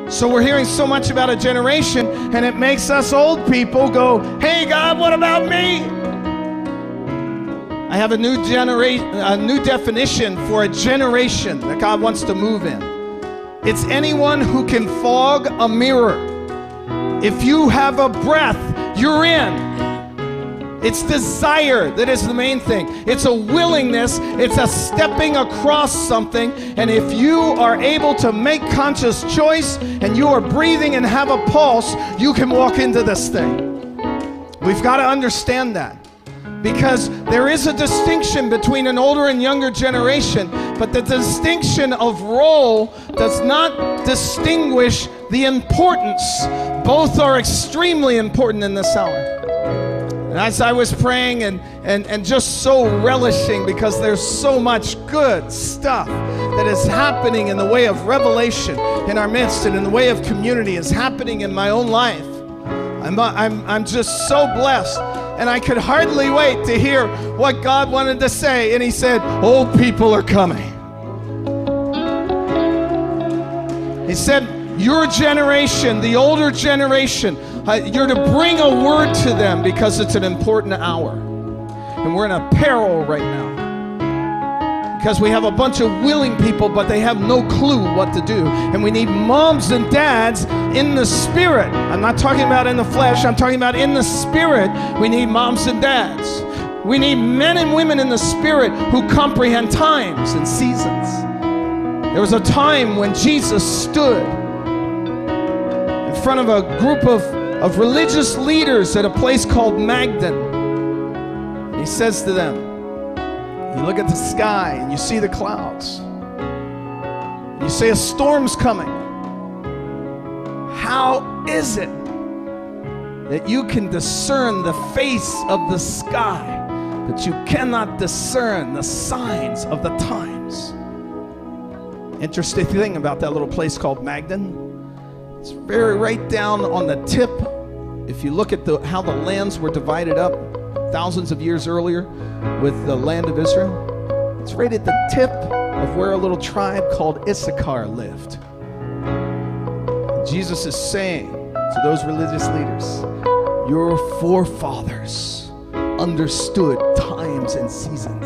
So we're hearing so much about a generation, and it makes us old people go, hey God, what about me? I have a new definition for a generation that God wants to move in. It's anyone who can fog a mirror. If you have a breath, you're in. It's desire that is the main thing. It's a willingness. It's a stepping across something. And if you are able to make conscious choice and you are breathing and have a pulse, you can walk into this thing. We've got to understand that. Because there is a distinction between an older and younger generation, but the distinction of role does not distinguish the importance. Both are extremely important in this hour. And as I was praying and just so relishing, because there's so much good stuff that is happening in the way of revelation in our midst and in the way of community is happening in my own life. I'm just so blessed. And I could hardly wait to hear what God wanted to say. And he said, old people are coming. He said, your generation, the older generation, you're to bring a word to them because it's an important hour. And we're in a peril right now. Because we have a bunch of willing people, but they have no clue what to do. And we need moms and dads in the spirit. I'm not talking about in the flesh, I'm talking about in the spirit. We need moms and dads. We need men and women in the spirit who comprehend times and seasons. There was a time when Jesus stood in front of a group of religious leaders at a place called Magdala. He says to them, you look at the sky and you see the clouds. You say a storm's coming. How is it that you can discern the face of the sky, but you cannot discern the signs of the times? Interesting thing about that little place called Magdala, it's very right down on the tip. If you look at how the lands were divided up thousands of years earlier with the land of Israel, it's right at the tip of where a little tribe called Issachar lived. Jesus is saying to those religious leaders, your forefathers understood times and seasons.